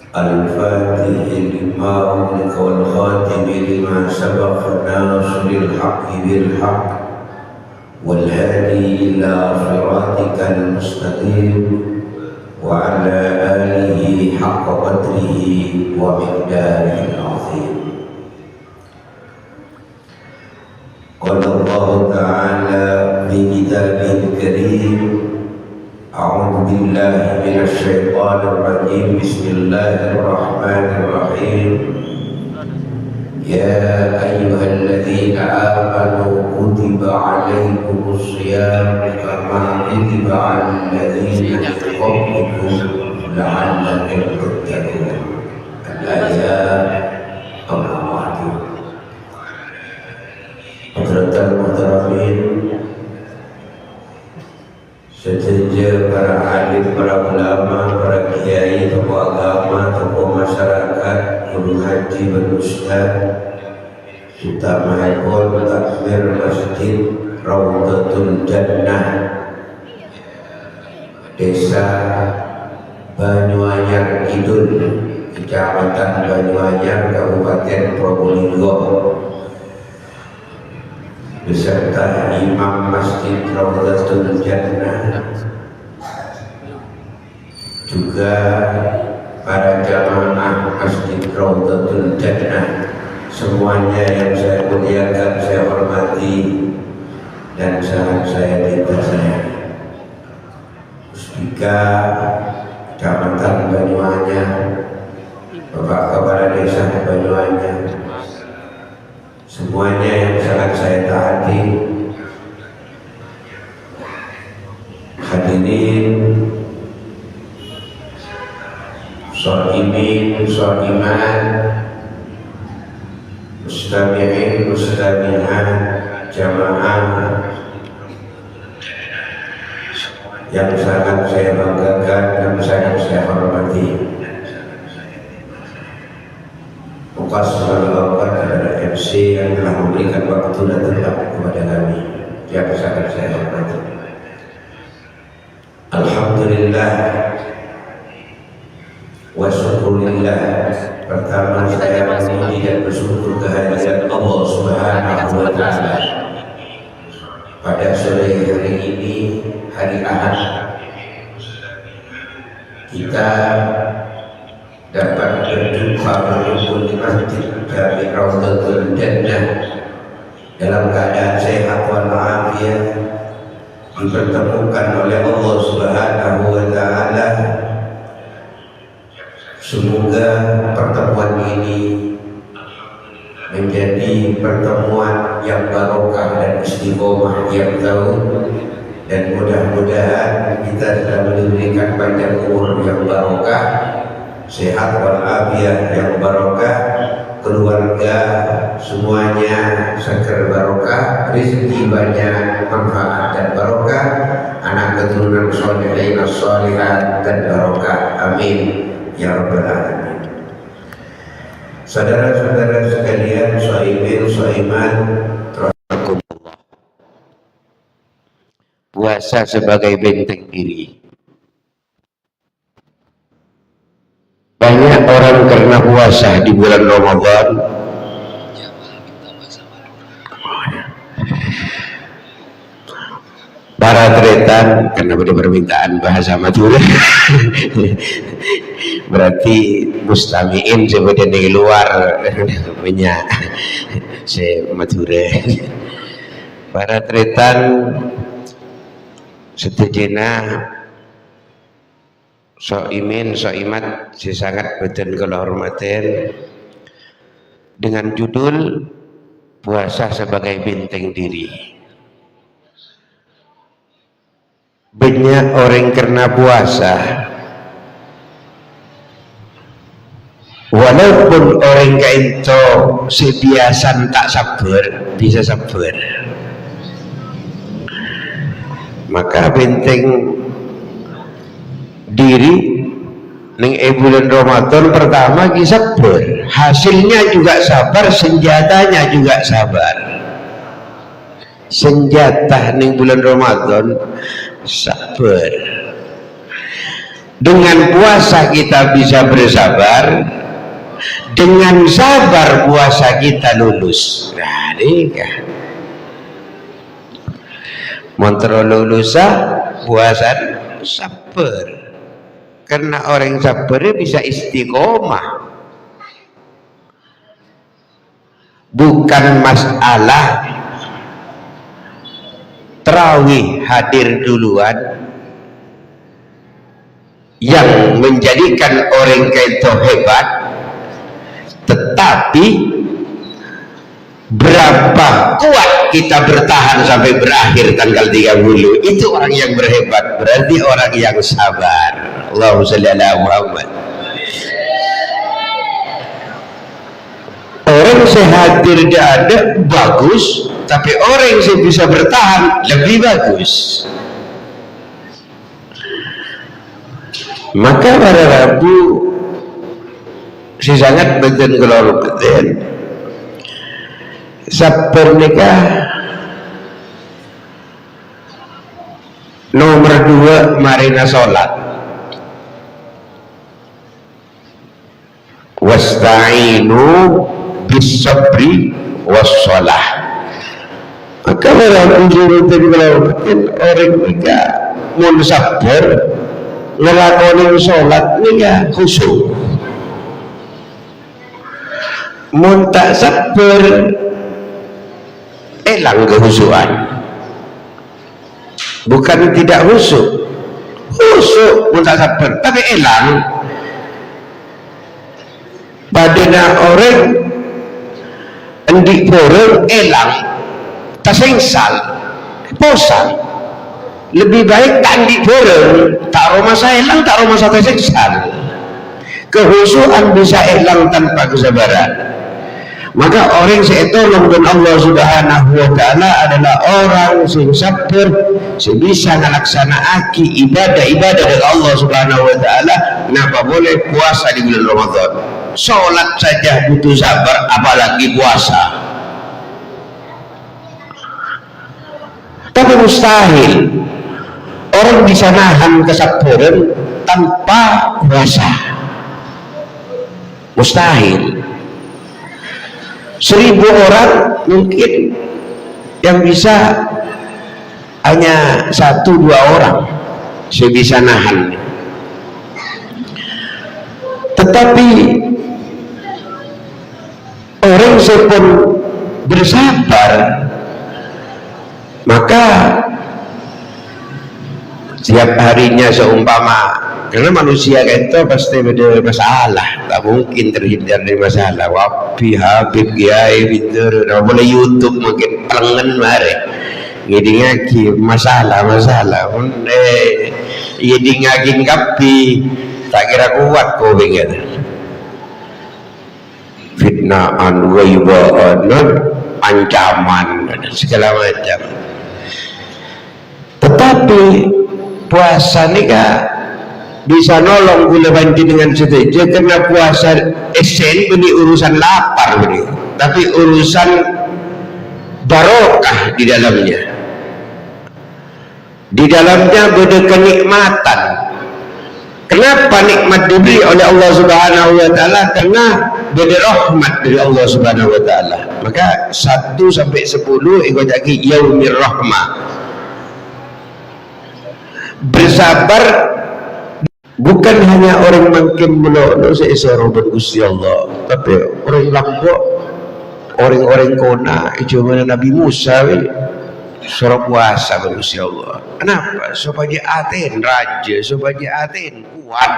الفاتح لما أغلق والخاتم لما سبق ناصر الحق بالحق والهادي إلى صراطك المستقيم وعلى آله حق قدره ومقداره العظيم. قال الله تعالى في كتابه الكريم: أعوذ بالله من الشيطان الرجيم. بسم الله الرحمن الرحيم. يا أيها الذين آمنوا كتب عليكم الصيام كما كتب على الذين من قبلكم لعلكم تتقون. الآيات الرحمن. Hadratul Muhtaramin, sejajar para alim, para ulama, para kiai, tokoh agama, tokoh masyarakat, guru haji dan ustaz, utama ikon takmir masjid Raudhatul Jannah, desa Banyuanyar Kidul, kecamatan Banyuanyar, Kabupaten Probolinggo, beserta imam masjid Raudhatul Jannah, juga para jamaah masjid Raudhatul Jannah, semuanya yang saya muliakan, saya hormati, dan sangat saya cinta saya. Musbika Kecamatan Banyuanyar, Bapak Kepala Desa Banyuanyar, semuanya yang sangat saya taati, hadirin, sholimin, sholimat, mustami'in, mustami'at, jamaah yang sangat saya banggakan dan sangat saya hormati. Muqassal awqat kepada MC yang telah memberikan waktu dan tempat kepada kami yang sangat saya hormati. Alhamdulillah wa syukurillah. Pertama saya memuji dan bersyukur kehadiran Allah Subhanahu wa Ta'ala pada sore hari ini, hari Ahad, kita dapat berjumpa berkumpul di masjid Jami Raudhatul Jannah dalam keadaan sehat walafiat, dipertemukan oleh Allah Subhanahu wa Ta'ala. Semoga pertemuan ini menjadi pertemuan yang barokah dan istiqomah yang jauh, dan mudah-mudahan kita selalu diberikan panjang umur yang barokah, sehat walafiat yang barokah, keluarga semuanya seger barokah, rezeki banyak, manfaat dan barokah, anak keturunan sholihin sholihat dan barokah. Amin ya rabbal alamin. Saudara-saudara sekalian, sholihin sholimat, puasa sebagai benteng diri. Banyak orang karena puasa di bulan Ramadan para tretan karena pada permintaan bahasa Madura berarti mustamiin sebenarnya di luar punya se Madura. Para tretan setujena soimin soimat si sangat betul kalau hormatin dengan judul puasa sebagai benteng diri. Banyak orang karena puasa, walaupun orang kainto sebiasan tak sabar, bisa sabar, maka benteng diri ning bulan Ramadan pertama ki sabar, hasilnya juga sabar, senjatanya juga sabar. Senjata ning bulan Ramadan sabar. Dengan puasa kita bisa bersabar, dengan sabar puasa kita lulus. Nah, nikah montro lulusa puasa sabar, karena orang sabar bisa istiqomah. Bukan masalah terawih hadir duluan yang menjadikan orang itu hebat, tetapi berapa kuat kita bertahan sampai berakhir tanggal 30, itu orang yang berhebat, berarti orang yang sabar. Allahumma shalli ala Muhammad. Orang sehat tidak ada bagus, tapi orang yang bisa bertahan lebih bagus. Maka pada Rabu si sangat beten kalau beten sabar nikah nomor 2 marina sholat, wasta'inu bisabri wassholah. Maka pada Rabu beten kalau beten orang nikah mau sabar ngelakoni sholat ini ya khusyuk, mun tak sabar elang kehusuan. Bukan tidak khusyuk, khusyuk mun tak sabar tapi elang. Padahal orang endik borong elang tasengsal posan. Lebih baik tak di borong, tak rumah saya hilang, tak rumah saya tersiksa. Kehusuan bisa hilang tanpa kesabaran. Maka orang yang tolong dengan Allah Subhanahu wa Ta'ala adalah orang yang sabar, yang bisa melaksanakan ibadah-ibadah dari Allah Subhanahu wa Ta'ala. Kenapa boleh puasa di bulan Ramadan? Sholat saja butuh sabar, apalagi puasa. Tapi mustahil orang bisa nahan kesabaran tanpa puasa, mustahil. 1000 orang mungkin yang bisa hanya 1-2 orang yang bisa nahan. Tetapi orang sepun bersabar, maka setiap harinya seumpama, karena manusia itu pasti ada masalah, tak mungkin terhindar dari masalah. Wapi Habib Kiai Fitur, nah boleh YouTube mungkin pelengan mari ngidi ngaki masalah ngidi ngaki kapi tak kira kuat kau bingung fitnaan waibaan ancaman segala macam. Tetapi puasa ini bisa nolong gula banti dengan setuju, karena puasa esen ini urusan lapar ini, tapi urusan barokah di dalamnya. Di dalamnya ada kenikmatan. Kenapa nikmat diberi oleh Allah Subhanahu wa Ta'ala? Karena ada rahmat dari Allah Subhanahu wa Ta'ala. Maka 1 sampai 10 ikut lagi yaumir rahmah. Bersabar bukan hanya orang makin menolong seisara Gusti Allah, tapi orang Lombok, orang-orang kona cuma Nabi Musa suruh puasa Gusti Allah. Kenapa? Supaya aten raja, supaya aten kuat,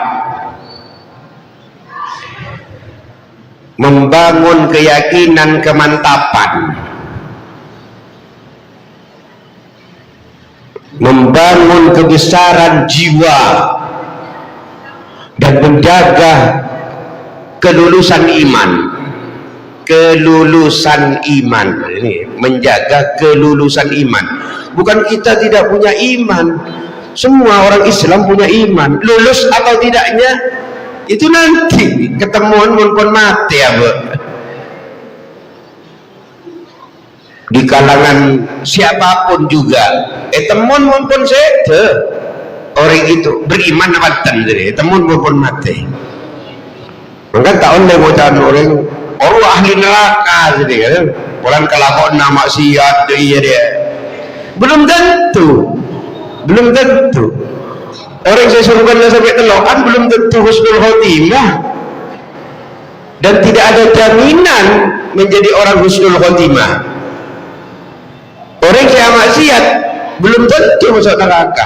membangun keyakinan, kemantapan, membangun kebesaran jiwa, dan menjaga kelulusan iman. Kelulusan iman ini, menjaga kelulusan iman. Bukan kita tidak punya iman, semua orang Islam punya iman. Lulus atau tidaknya itu nanti ketemuan pun mati ya Bu. Di kalangan siapapun juga temuan pun sete orang itu beriman abatan jadi temun pun mati. Maka tahun dia bocah orang ahli neraka jadi kan. Orang kelakon nama maksiat dia belum tentu. Orang saya suruhkan sampai telokan belum tentu husnul khotimah, dan tidak ada jaminan menjadi orang husnul khotimah. Orang saya maksiat belum tentu masuk neraka,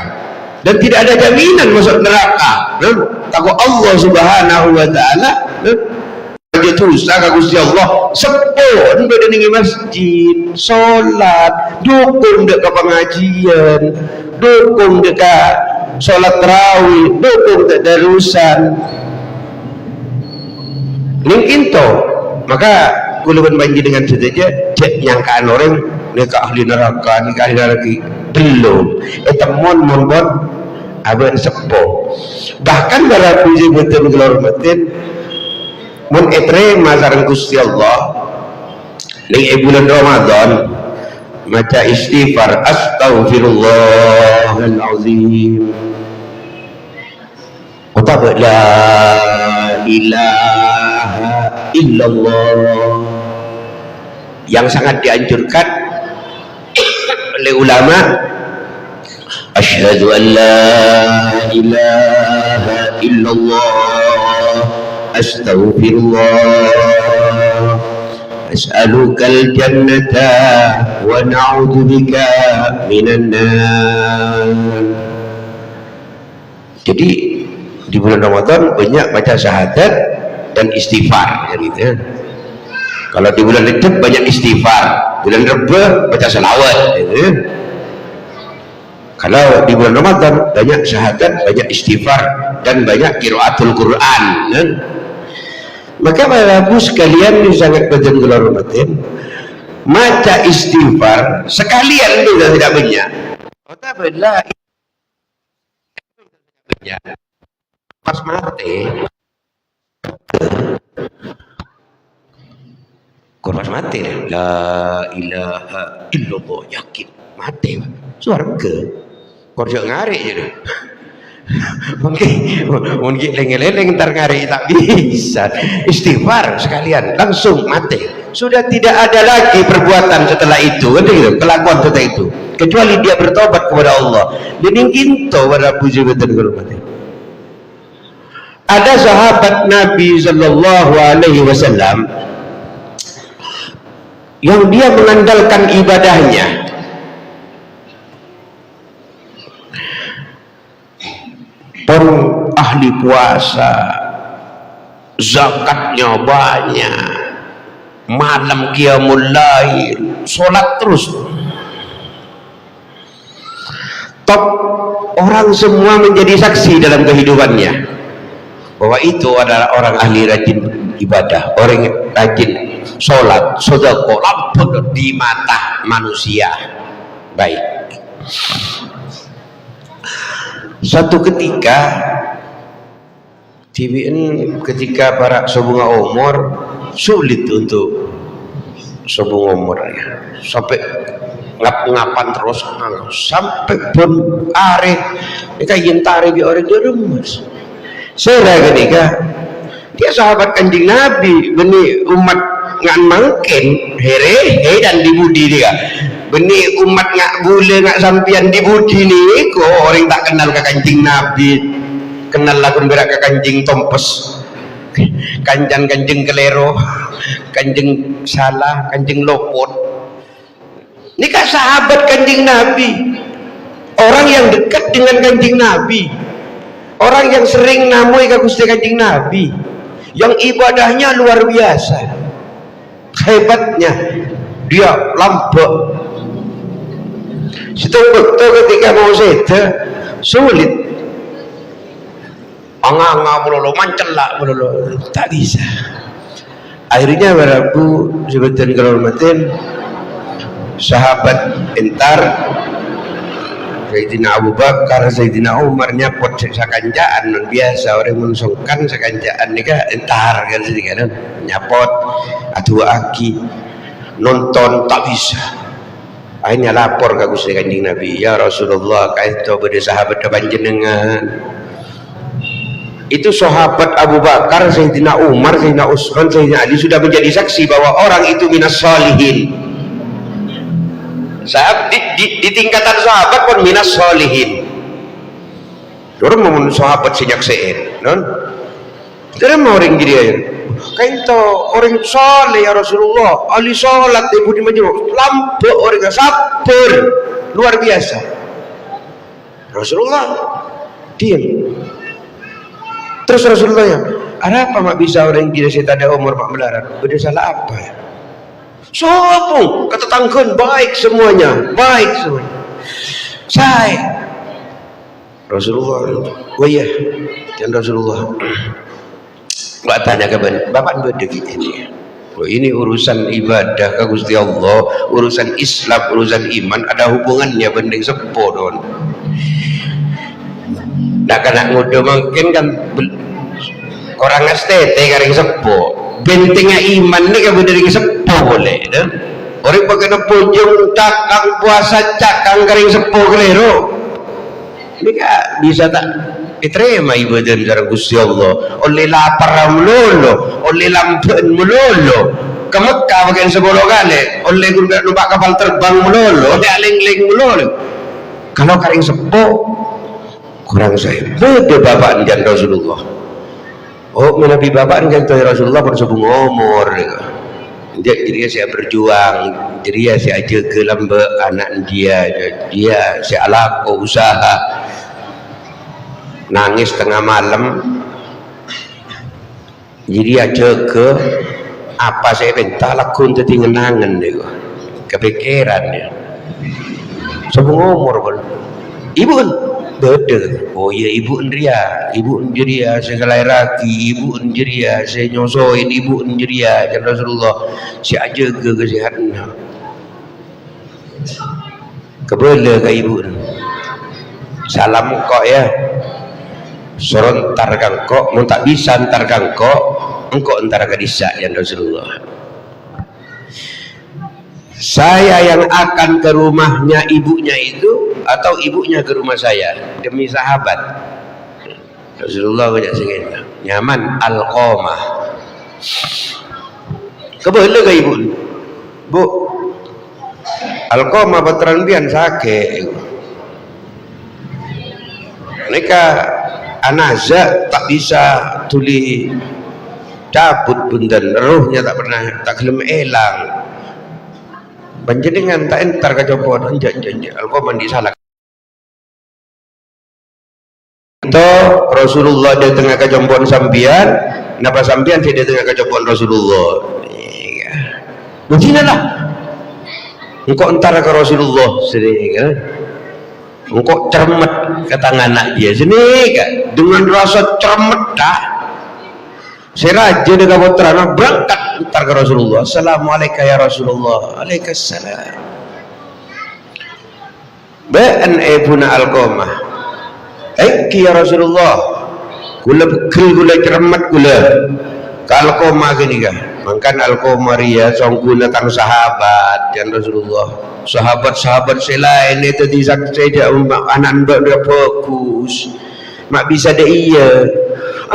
dan tidak ada jaminan masuk neraka. Takut Allah Subhanahu wa taala aja dosa ka Gusti Allah sepon pada ning masjid salat dukung dek ke pengajian, dukung dek ke salat tarawih, dukung dek darusan ning kinto. Maka kuluban banji dengan saja cek nyangkaan orang ni ke ahli neraka, ni ke ahli neraka belum temun mon abang sepo. Bahkan dalam puji betul keluar batin mun etre mazarang Gusti Allah ning bulan Ramadan maca istighfar astaghfirullahal azim wa la ilaha illallah, yang sangat dianjurkan oleh ulama. Asyhadu an la ilaha illallah astaghfirullah as'alukal jannata wa na'udzubika minan nar. Jadi di bulan Ramadan banyak baca syahadat dan istighfar gitu. Kalau di bulan Rejab banyak istighfar, bulan Reba baca salawat gitu. Kalau di bulan Ramadan banyak syahadat, banyak istighfar, dan banyak qiraatul Quran kan? Maka para ibu sekalian ini sangat penting kalau Ramadan maca istighfar sekalian juga tidak banyak. Pas mati korban mati la ilaha illallah, yakin mati surga korjo ngarik je mungkin leng-leng ntar ngarik tak bisa. Istighfar sekalian langsung mati, sudah tidak ada lagi perbuatan setelah itu kan gitu, kelakuan setelah itu kecuali dia bertobat kepada Allah. Jadi kinto pada puji betul mati. Ada sahabat Nabi sallallahu alaihi wasallam yang dia mengandalkan ibadahnya pun ahli puasa, zakatnya banyak, malam qiyamul lail, sholat terus top. Orang semua menjadi saksi dalam kehidupannya bahwa itu adalah orang ahli rajin ibadah, orang rajin sholat, sedekah, lampun di mata manusia. Baik. Suatu ketika ketika para sebunga umur sulit untuk sebunga umurnya sampai ngap-ngapan terus sampai pun are nika yen tare bi orang jeremus. Saya ketika dia sahabat Kanjeng Nabi beni umat ngan mangken herehe dan dibudi dia beni umat ngak bule ngak sampian dibudi ni ko orang tak kenal ke Kanjeng Nabi, kenal lagun berak ke Kanjeng Tompes, Kanjeng Kelero, Kanjeng Salah, Kanjeng Lopot. Ini kan sahabat Kanjeng Nabi, orang yang dekat dengan Kanjeng Nabi, orang yang sering namui ke Gusti Kanjeng Nabi, yang ibadahnya luar biasa, hebatnya dia lampau. Situ betul ketika mau seda sulit, anganga melulu, mancelak melulu, tak bisa. Akhirnya barabu sebutan keramatin sahabat entar Sayyidina Abu Bakar, Sayyidina Umar nyapot sakanjaan non biasa orang mensungkan sakanjaan nika entar kan sedikit nyapot atu aki nonton tak bisa. Akhirnya lapor ke Gusti Kanjeng Nabi, ya Rasulullah, kaito pada sahabat panjenengan. Itu sahabat Abu Bakar, Sayyidina Umar, Sayyidina Utsman, Sayyidina Ali sudah menjadi saksi bahwa orang itu minas sholihin. Sahabat di tingkatan sahabat pun minas sholihin. Orang mau sahabat senyakseen, non? Tidak mau orang jadi air. Kaito orang soleh ya Rasulullah, ahli sholat ibu di majmuk, lampu orang sabar luar biasa. Rasulullah diam. Terus Rasulullah ya, ada apa mak bisa orang gila saya tak ada umur mak melarat? Udah salah apa ya? Sopong kata tangkun baik semuanya, baik semuanya. Saya Rasulullah, oh iya, dan Rasulullah. Mbak tanya ke bapak berdegi ini. Oh, ini urusan ibadah ke Gusti Allah, urusan Islam, urusan iman, ada hubungannya bending sepo don. Nah karena muda mungkin kan orang estete karing sepo, bentengnya iman ni kan bending sepo boleh, dah. Orang pakai pojong cakang puasa cakang karing sepo kelero. Ini kan bisa tak diterima ibadah dari Gusti Allah. Oleh lapar melolo, oleh lampen melolo, ke Mekah bagian 10 kali, oleh guna numpak kapal terbang melolo, oleh aling-aling melolo. Kalau karing sepo kurang saya beda bapak dan Rasulullah. Oh menabi bapak dan Rasulullah bersebut umur. Jadi saya berjuang, jadi saya jaga lamba anak dia saya laku usaha. Nangis tengah malam, jadi jaga apa saya minta lakun tadi ngenangan deh, kepikiran ya. Sebelum umur pun, ibu beda. Oh iya ibu Andria, ibu Andria segala laki, ibu Andria saya nyosoin ibu Andria dan Rasulullah saya jaga kesehatan. Kebela ke ibu. Salam kok ya. Suruh ntar kangkok, mau tak bisa ntar kangkok, engkau ntar kedisa ya Rasulullah. Saya yang akan ke rumahnya ibunya itu atau ibunya ke rumah saya demi sahabat. Rasulullah banyak sekali nyaman Alqamah. Kebelah ke ibu, bu Alqamah veteran pian sakit. Mereka anaza tak bisa tuli cabut bundan rohnya tak pernah tak kelem elang panjenengan tak entar kacopon janji Alqamah disalah itu Rasulullah di tengah kacompon sampian napa sampian dia di tengah kacompon Rasulullah beginilah engkau entar ke Rasulullah sedih kan engkau cermet kata anak dia sini kan dengan rasa cermet dah saya raja dengan putrana berangkat entar ke Rasulullah. Assalamualaikum ya Rasulullah. Waalaikumsalam. Ba'an ibuna Alqamah ya Rasulullah gula bekil gula cermet gula ke Alqamah gini kan makan Alqamah ria songkuna tang sahabat dan Rasulullah sahabat-sahabat selain itu disaksi dia anak dia fokus mak bisa dia iya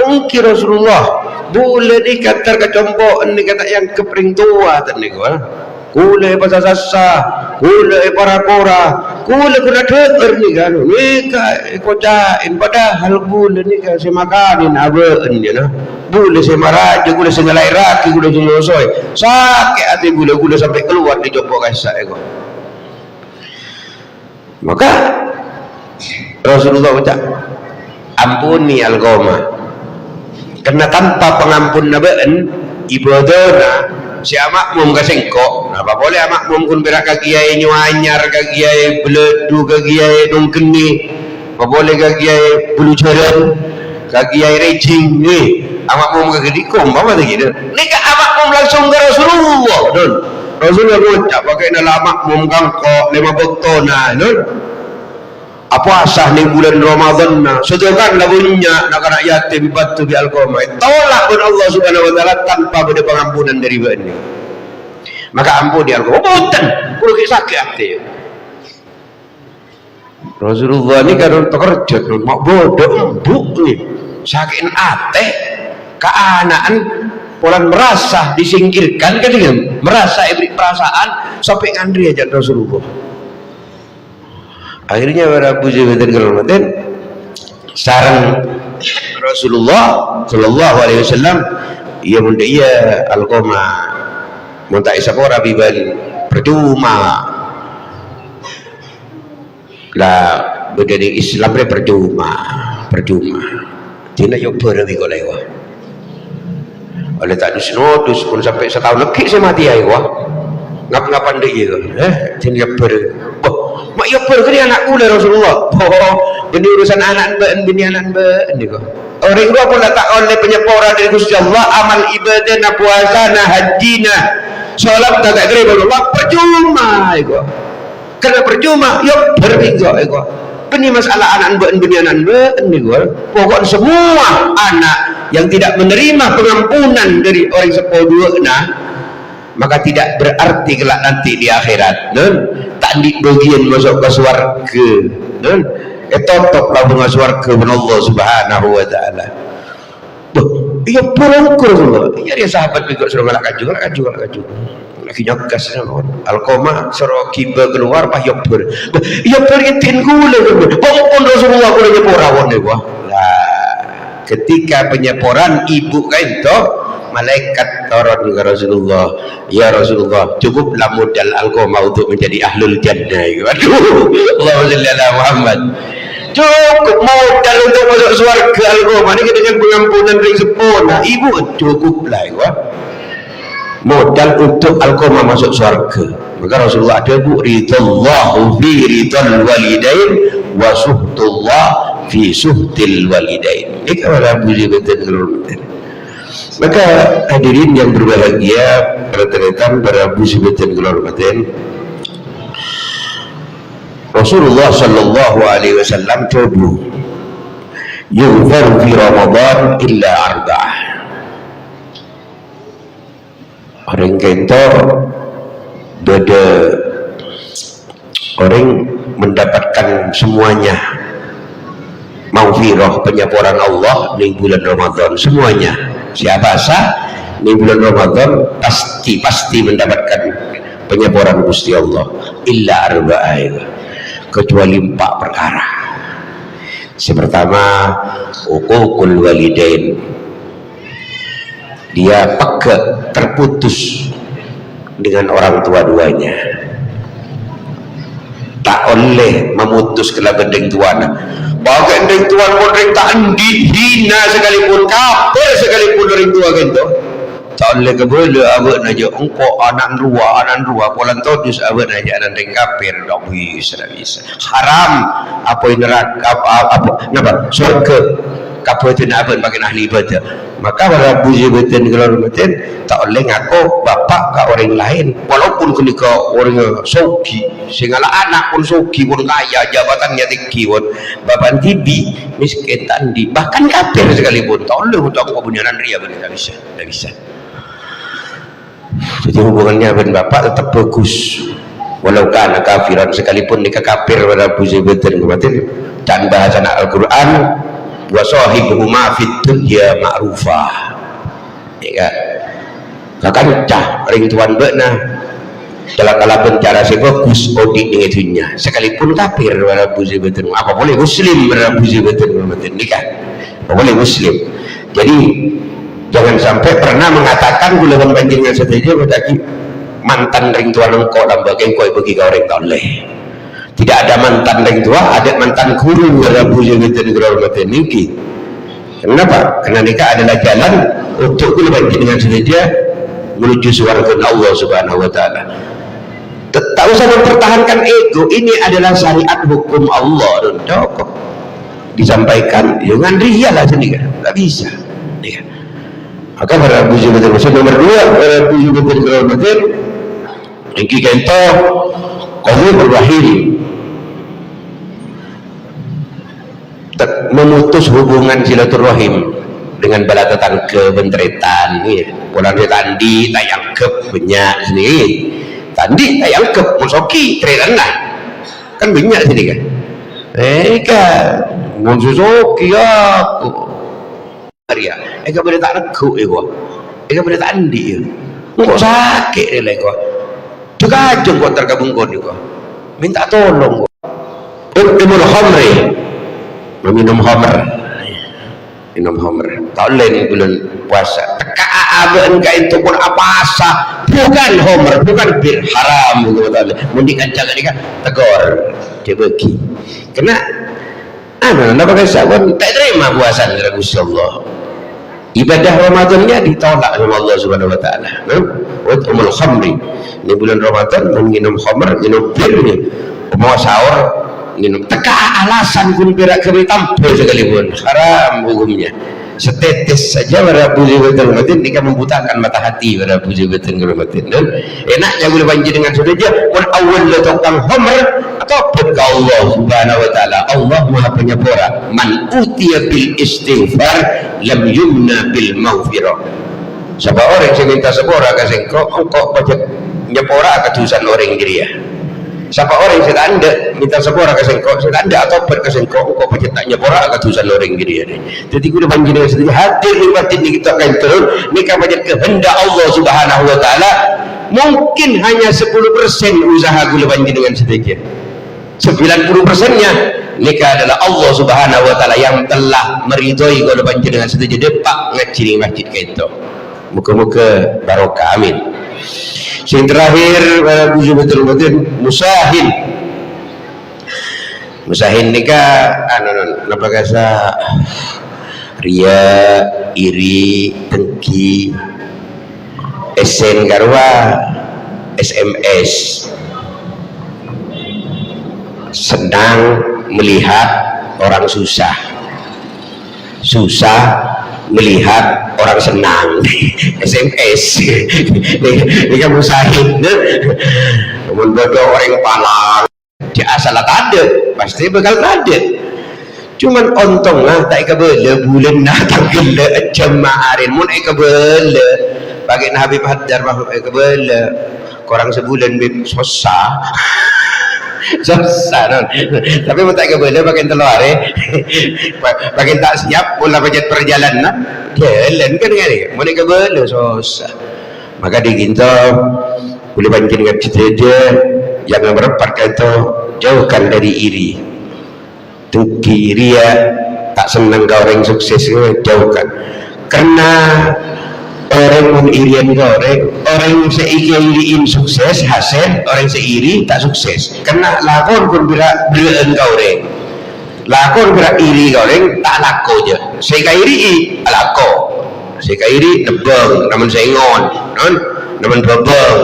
angki Rasulullah boleh dikatar kecompok ini kata yang kepring tua tadi gua kule pasal sasa kule para kora kule kuna deker ni kan nika kocain padahal kule nika si makanin abeen ya nah kule si maraja kule si ngalai raki kule si nyosoy sakit hati kule sampai keluar di jompok kasa ego. Maka Rasulullah ucap ampuni Alqamah karena tanpa pengampun nabeen ibadona si makmum kasengkok apa boleh makmum kun berak kagiai nyuanyar kagiai beledu kagiai dongkeni apa boleh kagiai bulu jaran kagiai rejing ni makmum kagedikom apa lagi dah ni ka makmum langsung ke Rasulullah don Rasulullah ucap pakai dalam makmum kangkok 5 bektona don apa asah ni bulan Ramadan na sedangkan lagunya nak anak yatim batu bi Alqamah tolak pun Allah subhanahu wa ta'ala tanpa ada pengampunan dari bani maka ampun di Alqamah bukan kudu sakit hati Rasulullah ini kan pekerja mau bodoh embuk nih saking ate keanaan polan merasa disingkirkan kan dengan merasa ibrik perasaan sampai ngandri aja Rasulullah. Akhirnya para puji beten kelormaten sarang Rasulullah sallallahu alaihi wasallam ia munda ia alqoma munta isakora biban percuma lah bedani Islam re percuma tina yo berwi ko lewa oleh tak dus pun sampai setahun lagi saya mati ya wah ngap-ngapan dia tina yo ber mak yo ber ke anak kula Rasulullah beni urusan anak bini anak niku orang gua pun tak oleh penyeporan dari Gusti Allah amal ibadah na puasa na haji na salat tak kira Allah percuma iku karena percuma yo berminggu iku beni masalah anak bini anak niku pokok semua anak yang tidak menerima pengampunan dari orang sepoduna maka tidak berarti kelak nanti di akhirat tak di bagian masuk ke surga totok lah bunga surga Allah subhanahu wa ta'ala iya purungkur iya dia sahabat juga suruh ngalak kaju lagi nyogas alkoma suruh kiba keluar pah yopur itin gula pun Rasulullah kula nyeporawan ketika penyeporan ibu kain toh malaikat turun ke Rasulullah ya Rasulullah cukuplah modal alkoma untuk menjadi ahlul jannah aduh Allahumma shalli ala Muhammad cukup modal untuk masuk surga alkoma ini dengan pengampunan ring sepona ibu cukuplah modal untuk alkoma masuk surga maka Rasulullah ada bu ridallahu fi ridal walidain wa suhtullah fi suhtil walidain ini kalau puji betul maka hadirin yang berbahagia rekan-rekan para muslimin kelormaten Rasulullah sallallahu alaihi wasallam coba yughfar fi Ramadan illa arba'ah orang kento beda orang mendapatkan semuanya maghfirah penyapuran Allah di bulan Ramadan semuanya siapa sah di bulan Ramadan pasti mendapatkan penyapuran Gusti Allah illa arba'ah kecuali 4 perkara. Yang pertama uququl walidain dia peka terputus dengan orang tua duanya tak oleh memutus kela gendeng tuan bahwa gendeng tuan pun ring tak dihina sekalipun kafir sekalipun ring tua gitu tak oleh kebela abad aja engkau anak ruah polan todus abad aja anak ring kafir tak bisa haram apa yang neraka apa surga kapal itu nak abad makin ahli ibadah maka para puji beten kalau beten tak oleh ngaku bapak ke orang lain walaupun ketika orang sogi sehingga anak pun sogi pun kaya jabatannya tinggi pun bapak tibi miskin tandi bahkan kafir sekalipun tak oleh untuk kebenaran ria benar tak bisa jadi hubungannya dengan bapak tetap bagus walau kana kafiran sekalipun nikah kafir pada puji beten dan bahasa Al-Quran wa sahibuhuma fid dunya ma'rufah ya kan cah ring tuan beuna dalam kala cara si bagus odi dengan dunia sekalipun kafir wala puji betul apa boleh muslim wala puji betul nikah apa boleh muslim jadi jangan sampai pernah mengatakan gula banjirnya saja berarti mantan ring tuan engkau dan bagian kau bagi kau orang toleh tidak ada mantan ring tua ada mantan guru dalam puji betul hormati niki kenapa? Karena nikah adalah jalan untuk lebih dengan saja menuju surga Allah subhanahu wa ta'ala tak usah mempertahankan ego ini adalah syariat hukum Allah dan disampaikan dengan ria lah sendiri tak bisa ya. Maka para puji betul nomor 2 para puji betul hormati niki kento qawul rahim memutus hubungan silaturahim dengan bala tetangga bentretan ya pulang dia tandi tayang kep banyak sini tandi tayang kep musoki tretan lah kan banyak sini kan kan mun susuki aku Maria eka boleh tak regu eka boleh tak andi kok sakit dia lagi dekajeng kok tergabung kau juga minta tolong Ibnul Khamri minum khamr tak boleh ni bulan puasa teka aben ka itu pun apa asa bukan khamr bukan bir haram betul mendingan jangan ni kan tegur dia bagi kena nak pakai sabun tak terima puasa dari Gusti Allah ibadah Ramadannya ditolak oleh Allah Subhanahu wa taala umul khamri ni bulan Ramadan minum khamr minum bir ni mau sahur minum teka alasan pun berak kami tampil sekalipun haram hukumnya setetes saja pada puji betul matin ini kan membutakan mata hati pada puji betul matin dan enaknya boleh banjir dengan saudara pun awal letakkan khamr atau berkah Allah Subhanahu wa taala Allah Maha Penyepura man utiya bil istighfar lam yumna bil maghfirah siapa orang yang minta sepura kasih engkau pajak nyepura ketusan orang dia siapa orang yang tidak anda minta sepura ke sengkau tidak anda atau ke sengkau kok pajak tak nyepura ketusan orang dia jadi kita banjir dengan sedih hadir nikmatin kita akan turun nikah pajak kehendak Allah Subhanahu wa taala mungkin hanya 10% usaha gula banjir dengan sedikit 90%-nya nikah adalah Allah Subhanahu wa taala yang telah meridhoi gula banjir dengan sedikit depak ngaciri masjid kita muka-muka barokah amin. Yang terakhir betul-betul musahin nikah apa kata ria iri dengki esen garwa SMS senang melihat orang susah melihat orang senang SMS ini kan musahin namun bodoh orang palang dia asal ada pasti bakal ada cuman untung lah tak ikabela bulan nak tanggila jemaharin mun ikabela bagi Habib Haddar bahwa ikabela korang sebulan susah tapi mau tak kebela bagian telur bagian tak siap pula bagian perjalanan jalan kan ni mau nak kebela susah maka diginta boleh banjir dengan cerita jangan merepatkan itu jauhkan dari iri dengki ria tak senang kau orang sukses jauhkan karena orang irian orang seiriin sukses hasil orang seiri tak sukses karena lakon pun belaan kau orang lakon berak iri kau orang tak laku je saya iri laku saya iri nebeng namun sengon namun bebeng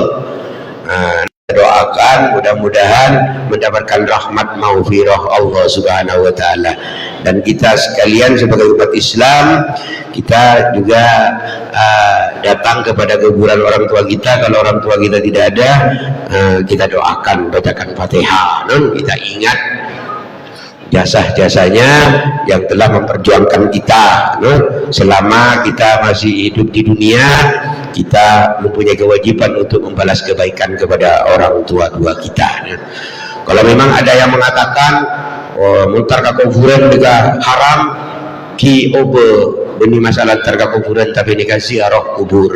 doakan mudah-mudahan mendapatkan rahmat maghfirah Allah Subhanahu wa taala dan kita sekalian sebagai umat Islam kita juga datang kepada kuburan orang tua kita kalau orang tua kita tidak ada kita doakan bacakan Fatihah kita ingat jasa-jasanya yang telah memperjuangkan kita selama kita masih hidup di dunia kita mempunyai kewajiban untuk membalas kebaikan kepada orang tua-tua kita kalau memang ada yang mengatakan muntar kuburan juga haram ki obe ini masalah targa kuburan tapi nikah ziarah kubur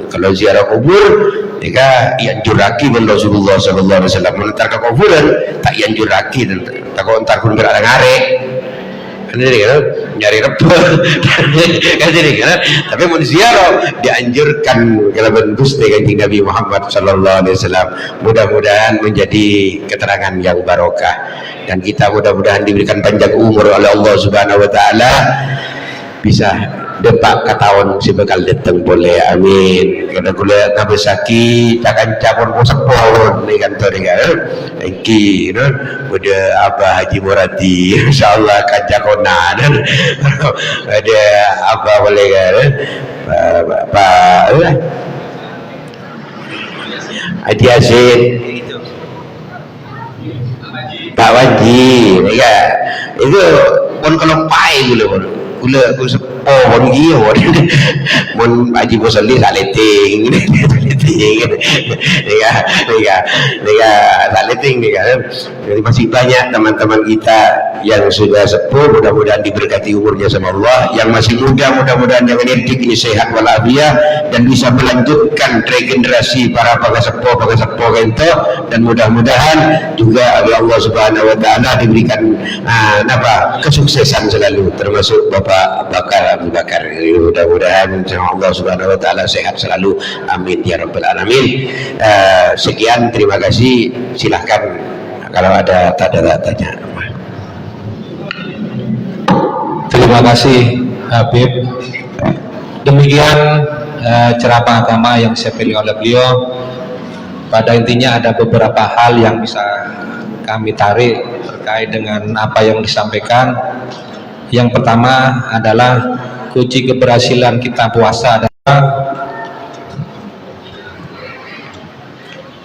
kalau ziarah kubur nikah ianjuraki ben Rasulullah sallallahu alaihi wasallam muntar kuburan tak ianjuraki tak entar kun gerak ngare jadi kan nyari repot kan jadi kan tapi mun ziarah dianjurkan kalaban Gusti Kanjeng Nabi Muhammad sallallahu alaihi wasallam mudah-mudahan menjadi keterangan yang barokah dan kita mudah-mudahan diberikan panjang umur oleh Allah Subhanahu wa taala bisa depak katawon si bakal datang boleh amin kada kula nabesaki takkan capon posepon ni kantor ni kan engki pada Abah Haji Muradi insyaallah kajakonan ada apa boleh kan Pak Haji Asin Pak Waji ya itu pun kalau pai dulu pula aku sepo pun dia mun Haji Musalli tak leting tak leting ni kan. Jadi masih banyak teman-teman kita yang sudah sepuh, mudah-mudahan diberkati umurnya sama Allah. Yang masih muda, mudah-mudahan yang energi ini sehat walafiat dan bisa melanjutkan regenerasi para sepuh itu, dan mudah-mudahan juga oleh Allah Subhanahu wa taala diberikan kesuksesan selalu, termasuk Bapak Abu Bakar. Mudah-mudahan Allah Subhanahu wa taala sehat selalu, amin ya rabbal alamin. Sekian, terima kasih. Silahkan kalau ada tanya. Terima kasih Habib. Demikian ceramah agama yang saya pilih oleh beliau. Pada intinya ada beberapa hal yang bisa kami tarik terkait dengan apa yang disampaikan. Yang pertama adalah kunci keberhasilan kita puasa adalah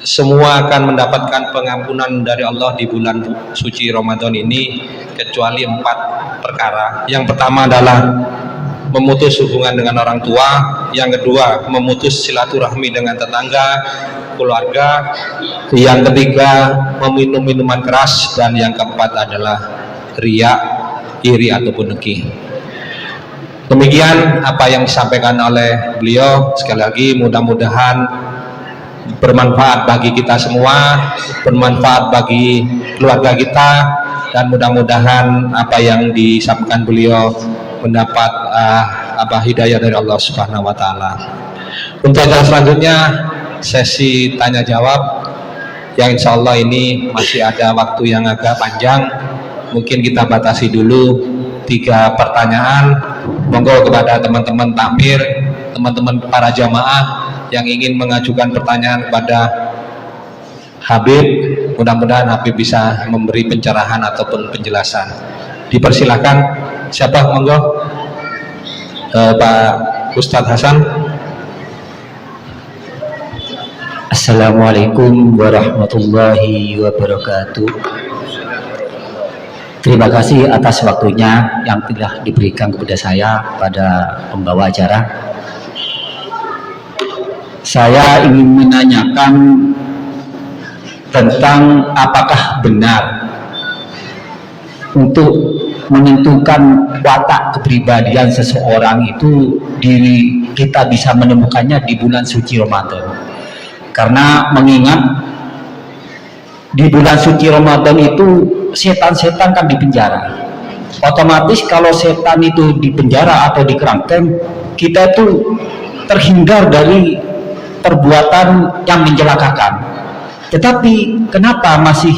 semua akan mendapatkan pengampunan dari Allah di bulan suci Ramadan ini, kecuali 4 perkara. Yang pertama adalah memutus hubungan dengan orang tua, yang kedua memutus silaturahmi dengan tetangga, keluarga, yang ketiga meminum minuman keras, dan yang keempat adalah riya, iri ataupun dengki. Demikian apa yang disampaikan oleh beliau. Sekali lagi mudah-mudahan bermanfaat bagi kita semua, bermanfaat bagi keluarga kita, dan mudah-mudahan apa yang disampaikan beliau mendapat hidayah dari Allah Subhanahu wa taala. Untuk acara selanjutnya sesi tanya jawab yang insya Allah ini masih ada waktu yang agak panjang, mungkin kita batasi dulu 3 pertanyaan. Monggo kepada teman-teman takmir, teman-teman para jamaah yang ingin mengajukan pertanyaan kepada Habib, mudah-mudahan Habib bisa memberi pencerahan ataupun penjelasan. Dipersilakan, siapa? Monggo. Pak Ustadz Hasan. Assalamualaikum warahmatullahi wabarakatuh. Terima kasih atas waktunya yang telah diberikan kepada saya pada pembawa acara. Saya ingin menanyakan tentang apakah benar untuk menentukan watak kepribadian seseorang itu kita bisa menemukannya di bulan suci Ramadan. Karena mengingat di bulan suci Ramadan itu setan-setan kan dipenjara. Otomatis kalau setan itu dipenjara atau dikerangkeng, kita itu terhindar dari perbuatan yang mencelakakan. Tetapi kenapa masih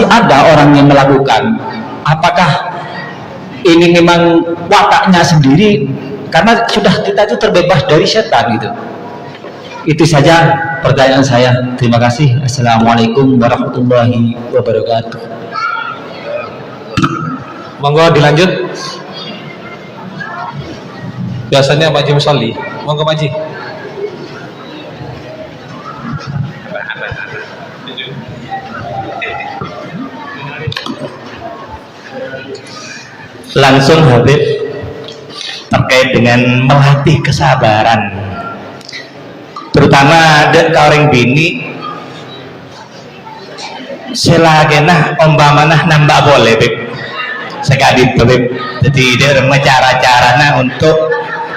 ada orang yang melakukan? Apakah ini memang wataknya sendiri? Karena sudah kita itu terbebas dari setan gitu. Itu saja pertanyaan saya. Terima kasih. Assalamualaikum warahmatullahi wabarakatuh. Monggo dilanjut. Biasanya Pak Haji Musalli. Monggo Pak Haji. Langsung Habib terkait dengan melatih kesabaran, terutama dek kauring bini selagenah ompamanah nambah boleh Bib sekali Bib. Jadi dia cara-caranya untuk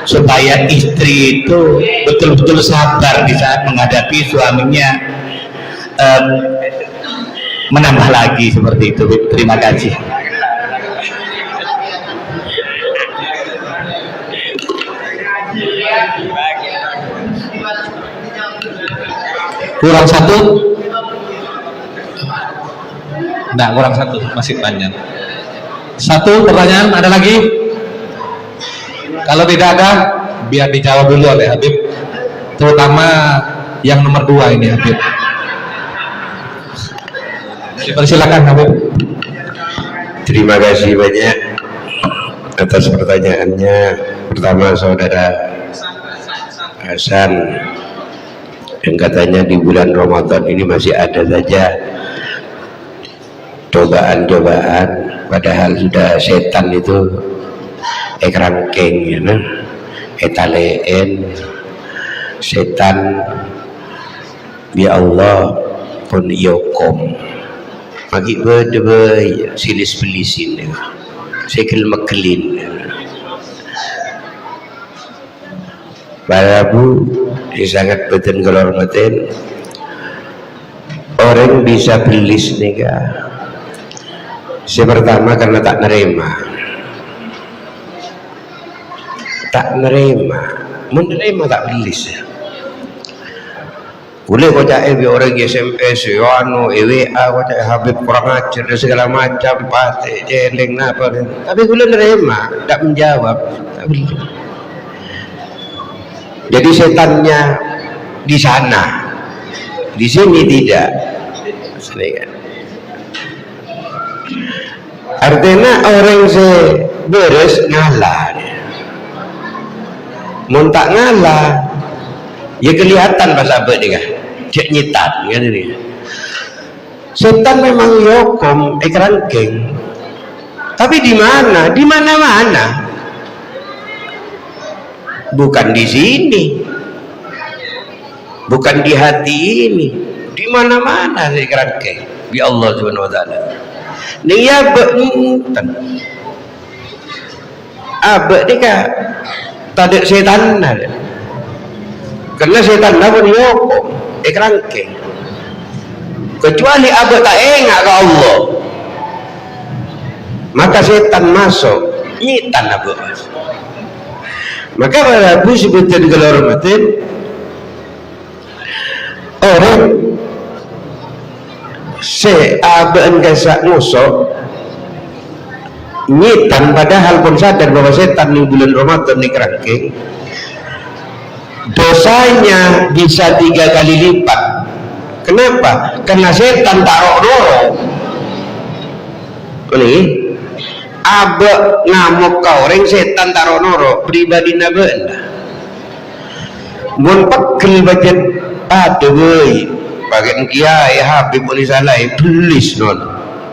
supaya istri itu betul-betul sabar di saat menghadapi suaminya menambah lagi seperti itu Bib. Terima kasih. Kurang satu? Enggak, kurang satu, masih panjang. Satu pertanyaan, ada lagi? Kalau tidak ada, biar dijawab dulu oleh Habib, terutama yang nomor 2 ini Habib. Dipersilakan Habib. Terima kasih banyak atas pertanyaannya. Pertama saudara Hasan yang katanya di bulan Ramadan ini masih ada saja cobaan-cobaan padahal sudah setan itu kerangkeng ya, etaleen setan bi Allah pun yokom magi berde silis belisin sekil makelin para bu sangat betul kehormatan orang bisa belis nika pertama karena tak nerima menerima tak belis ya. Boleh kau cakap orang SMS, anu, EWA, kau cakap Habib kurang ajar dan segala macam, patik, jeleng, apa. Tapi boleh nerima, tak menjawab, tak boleh. Jadi setannya di sana, di sini tidak. Artinya orang beres ngalah, muntak ngalah. Ya kelihatan pas apa dia cek nyitat kan ini. Setan memang yokom kerangkeng. Tapi di mana? Di mana-mana. Bukan di sini. Bukan di hati ini. Di mana-mana si kerangkeng. Bi Allah Subhanahu wa taala. Ning ya abek ni ka tak setan ada. Karena setan pun yokom kerangkeng kecuali abad tak engak ke Allah maka setan masuk nyitan abad maka pada Abu sebutan kehormatan orang abad kasak ngusok nyitan padahal pun sadar bahwa setan di bulan Ramadan ni kerangkeng dosanya bisa 3 kali lipat. Kenapa? Karena setan taruh noro ini abek ngamuk kau orang setan taruh noro pribadi nabenda mun pegel bajet aduh bagian kiai Habib boleh salah belis non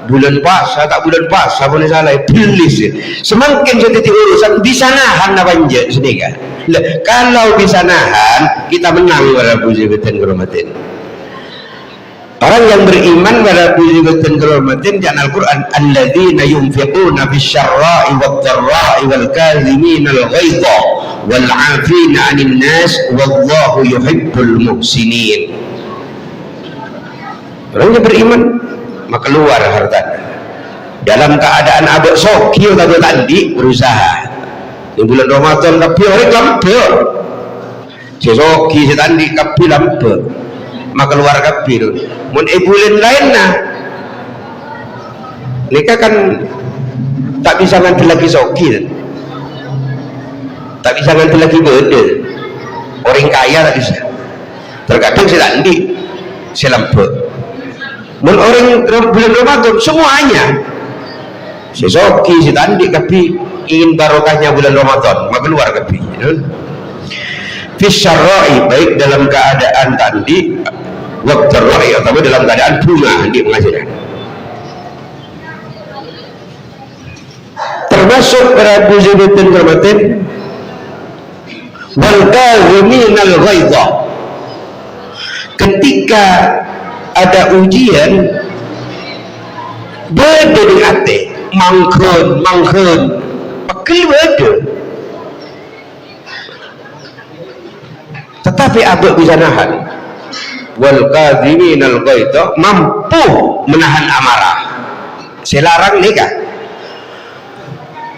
bulan puasa tak bulan puasa boleh salah belis semakin setitik urusan bisa nahan apa aja sedikit. Kalau bisa nahan kita menang pada puji betul kehormatan. Orang yang beriman pada puji betul kehormatan jangan Al-Quran alladzina yunfiquna bisyarra'i wad-dharra'i wal kadhiminal ghaidha wal 'afina 'anil nas wallahu yuhibbul muhsinin. Orang yang beriman maka keluar hartanya dalam keadaan abek soki atau tadi berusaha di bulan Ramadan tapi orang lampir sesoki setandi kapi lampir maka keluar kapi itu mun bulan lain nah mereka kan tak bisa nganti lagi soki tak bisa nganti lagi beda orang kaya tak bisa terkadang setandi selampir mun orang bulan Ramadan semuanya sesoki setandi kapi ingin barokahnya bulan Ramadan maka keluar kapi fisyarra'i baik dalam keadaan tadi waktu ra'i atau dalam keadaan bunga di pengajian termasuk para buzibitin kehormatan wal kadhiminal ghaidha ketika ada ujian beda di hati mangkun pegel beda tetapi abad bisa nahan wal kadhiminal ghaidha mampu menahan amarah selarang nikah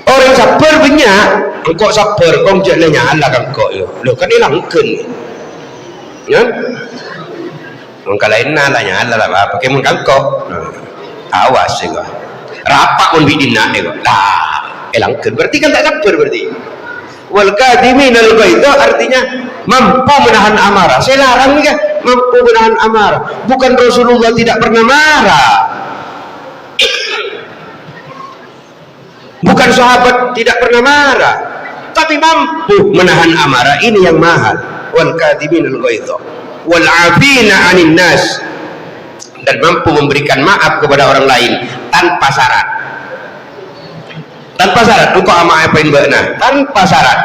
orang sabar banyak engkau sabar kau jalannya Allah kan kau lo kan hilangkan ya mungkin lain nalanya Allah lah pakai mungkin kau awas sih kau rapat pun bidina ni kau dah hilangkan berarti kan tak sabar berarti wal kadhiminal ghaidha artinya mampu menahan amarah saya larang ni kan mampu menahan amarah bukan Rasulullah tidak pernah marah bukan sahabat tidak pernah marah tapi mampu menahan amarah ini yang mahal wal kadhiminal ghaidha wal 'afina 'anil nas dan mampu memberikan maaf kepada orang lain tanpa syarat tanpa syarat engkau ama apain beuna tanpa syarat.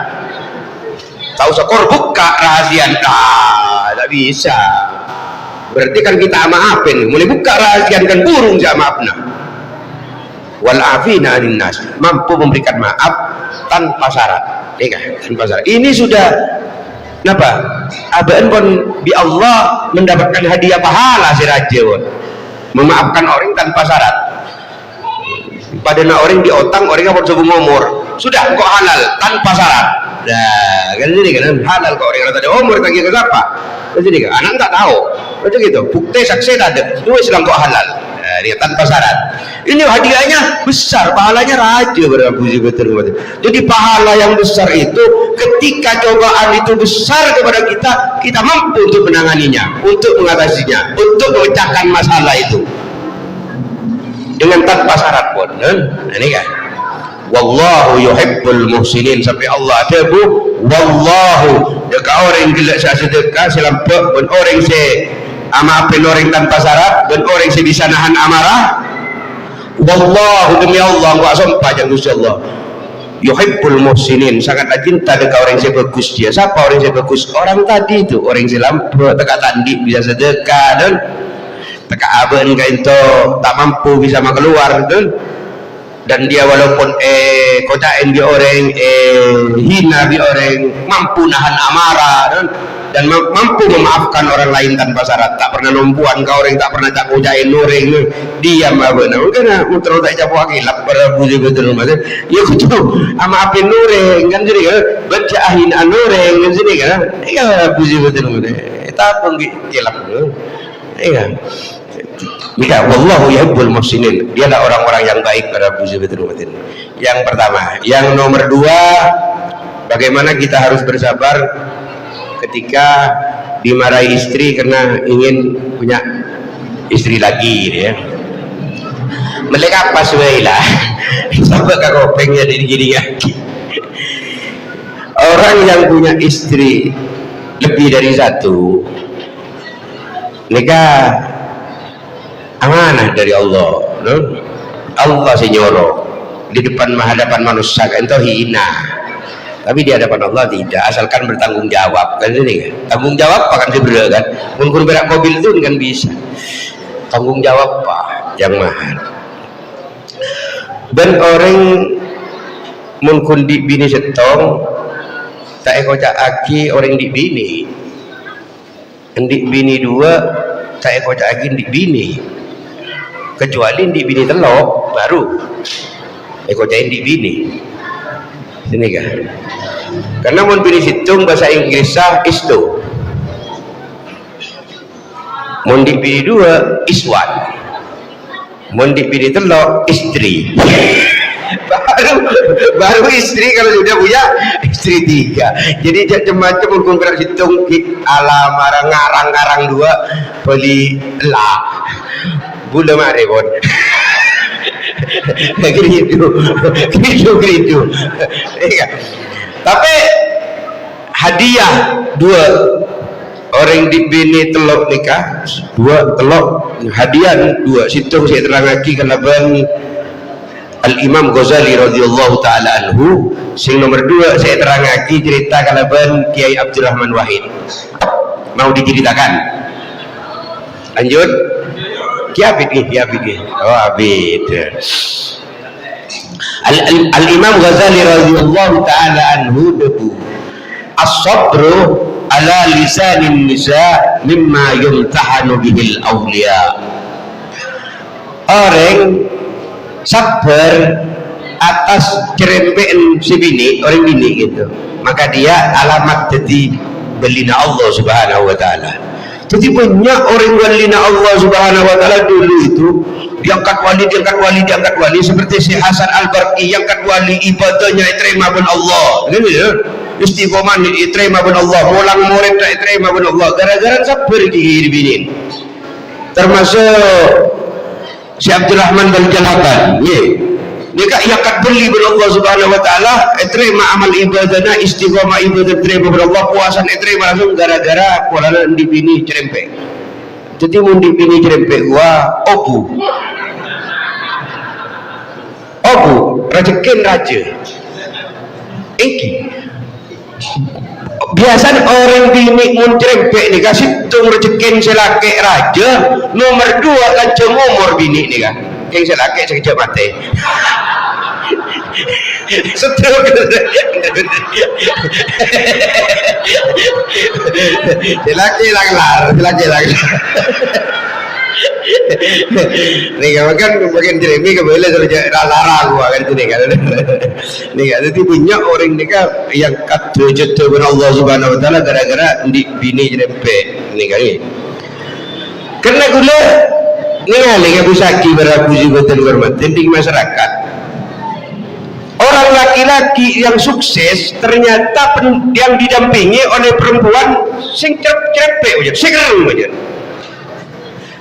Tak usah kor buka rahasian, tak bisa. Berarti kan kita maafin, mulai buka rahasian kan burung saya maafna. Wal afina anin nas, mampu memberikan maaf tanpa syarat, tanpa syarat. Ini sudah kenapa? Abaan pun bi Allah mendapatkan hadiah pahala si raja pun. Memaafkan orang tanpa syarat. Pada orang di otang orang pun sebelum umur sudah kok halal tanpa syarat. Nah, kan jadi kan halal kok orang tadi umur lagi ke siapa? Jadi kan anak tak tahu. Macam gitu. Bukti saksi ada. Dua Islam kok halal. Nah, dia tanpa syarat. Ini hadiahnya besar, pahalanya raja berpuji betul. Jadi pahala yang besar itu ketika cobaan itu besar kepada kita, kita mampu untuk menanganinya, untuk mengatasinya, untuk memecahkan masalah itu. Dengan tanpa syarat pun, ini kan wallahu yuhibbul muhsinin, sampai Allah ada bu wallahu dekat orang gila sedekah selampek ben orang se amaafin orang tanpa syarat ben orang se bisa nahan amarah. Wallahu demi Allah enggak sumpah jangan Gusti Allah yuhibbul muhsinin, sangat cinta dekat orang se bagus. Dia siapa orang se bagus? Orang tadi itu orang selampek dekat tandi bisa sedekah dan teka aben ka itu tak mampu bisa keluar betul. Dan dia walaupun kodain dia orang hina dia orang mampu nahan amarah dan mampu memaafkan orang lain tanpa syarat, tak pernah numpuan kau orang, tak pernah tak kodain orang diam aben karena mutro tak capo akilap berpuji betul macam ya kudu maafin orang kan jadi kan baca hinaan orang kan jadi kan ya puji betul tak penggi kilap iya. Mika wallahu yuhibbul muhsinin, dia adalah orang-orang yang baik pada puji betul. Yang pertama, yang nomor dua, bagaimana kita harus bersabar ketika dimarahi istri karena ingin punya istri lagi, ya. Mereka pas lah, sampai kau pengen jadi lagi. Orang yang punya istri lebih dari satu, mereka amanah dari Allah, no? Allah senyoro di depan hadapan manusia itu hina, tapi di hadapan Allah tidak, asalkan bertanggung jawab kan ini kan, tanggung jawab akan sebelah kan, mungkin berak mobil itu kan bisa, tanggung jawab apa yang mahal. Dan orang mungkin di bini setong tak ekocak aki orang di bini dua tak ekocak aki di bini, kecuali di bini telok baru ekocain di bini ini kan, karena mau bini situng bahasa Inggrisnya isto, mau di bini dua iswan, mau di bini telok istri. baru istri kalau sudah punya istri tiga, jadi macam-macam urung berak situng alam ngarang dua beli lah bula maripun gitu. Tapi hadiah dua orang di bini telok nikah dua telok hadiah dua situ saya terang lagi kalaban Al-Imam Ghazali radhiyallahu ta'ala anhu. Sing nomor dua saya terang lagi cerita kalaban Kiai Abdurrahman Wahid, mau diceritakan lanjut. Kiabid nih. Oh abid. Al-Imam Ghazali radhiyallahu ta'ala anhu debu as-sabru ala lisanin nisa mimma yumtahanu bihil awliya. Orang sabar atas cerembean si bini, orang bini gitu, maka dia alamat jadi belina Allah subhanahu wa ta'ala. Jadi banyak orang walina Allah subhanahu wa ta'ala dulu itu diangkat wali seperti si Hasan Al-Barqi yang angkat wali ibadahnya diterima pun Allah gitu ya, istiqomah diterima pun Allah, mulang murid diterima pun Allah gara-gara sabar di bini. Termasuk si Abdurrahman bin Jalaban dia iyakat beli bil Allah subhanahu wa ta'ala, terima amal ibadahnya, istiqomah ibadah terima bil Allah, puasan terima langsung gara-gara polana di bini cerempek. Jadi mun di bini cerempek gua obu rezekin raja. Iki biasanya orang bini mun cerempek nih kasih tung rezekin selake raja, nomor 2 lancung umur bini nih kan yang selake sekejap mati. Setel selaki langlar nih kan bagian jeremy kembali terjadi larang gua kan ini kan nih kan jadi banyak orang ini kan yang kata jatuh kepada Allah Subhanahu Wa Taala gara-gara di bini jerempek nih kan ini karena gula ningali nga busaki berapuji betul hormat di masyarakat. Orang laki-laki yang sukses ternyata yang didampingi oleh perempuan sing cerep-cerep aja, segerem aja.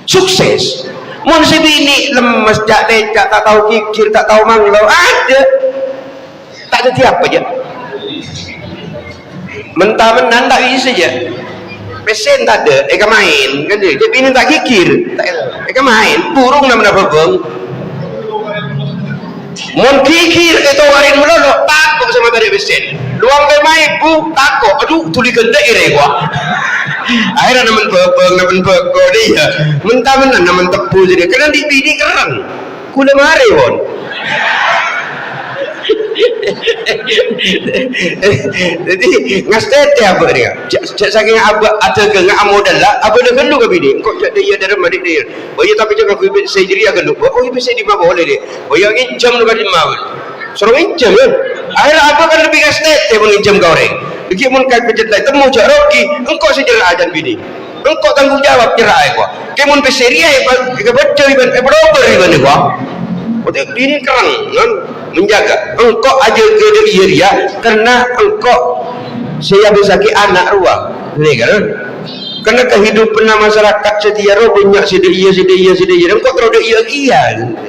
Sukses. Mun si bini lemes, jak lecak, tak tahu kikir, tak tahu manglau, ada. Tak ada tiap aja. Mentah-mentah tak bisa aja. Pesen tak ada, main kan dia bini tak kikir, main, burung nama bebeng. Mun kikir itu warin melolok takut sama tadi besen. Luang ke main bu takut, aduh tuli gede ire gua. Akhirnya namun bebeng dia, mentah-mentah namun tepu jadi, karena di bini keren, kuda mari won. Jadi ngastet ya apa dia saking abah ada gengak modal lah abah dah gelu ke bini kok jadi dia dari mana dia oh ya tapi jangan aku saya jadi agak lupa oh bisa di mana boleh dia oh ya nginjam lu kan di mana suruh nginjam kan akhirnya abah kan lebih ngastet ya menginjam goreng begitu mun kau kerja lain temu cak Rocky engkau sejarah ajan bini engkau tanggung jawab cerah aku kemun peseria kebaca iban beroper iban aku bini keren kan menjaga engkau aja ke dia karena engkau saya bisa ke anak ruang ini kan karena kehidupan masyarakat setia banyak sedia engkau terus dia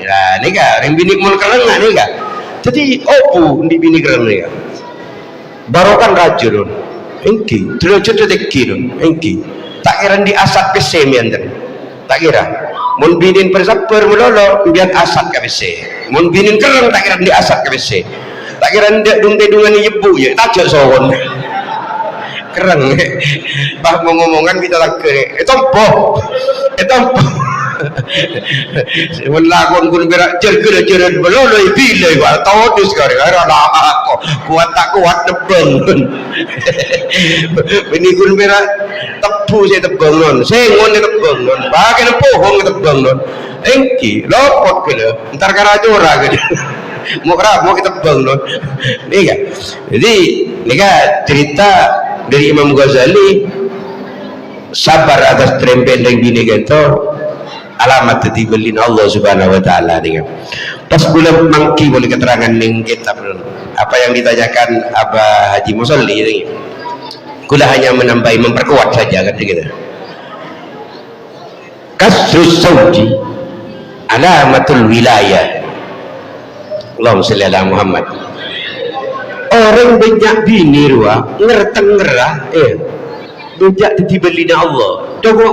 nah ini kan yang bini mun keren nih kan jadi opo di bini keren nih kan barokan raja dong engki terus detik dong engki tak kira di asap kesemian tak kira mun binin persaper melolo biar asat kabese mun binin kereng tak kira di asat kabese tak kira ndak dung-dungan ibu ya tak jak sawon kereng bah ngomongan kita tak kere etompo mun lakon kun berak jer-jer melolo ibile gua todus kare ora aku kuat tak kuat nebeng bini kun berak tebu saya tebang non sengon tebang non bagian pohong tebang non engki lopot kena ntar karajora gitu mau kita tebang non ini kan jadi ini kan cerita dari Imam Ghazali sabar atas trempen dan bini gitu alamat titibelin Allah Subhanahu Wa Taala nih kan pas bulan mangki boleh keterangan ning kitab apa yang ditanyakan Abah Haji Musolli ini kula hanya menambahi memperkuat saja kata kita kasus Saudi alamatul wilayah Allahumma sholli ala Muhammad orang banyak bini ruah ngerteng ngerah banyak ditibelina Allah dogo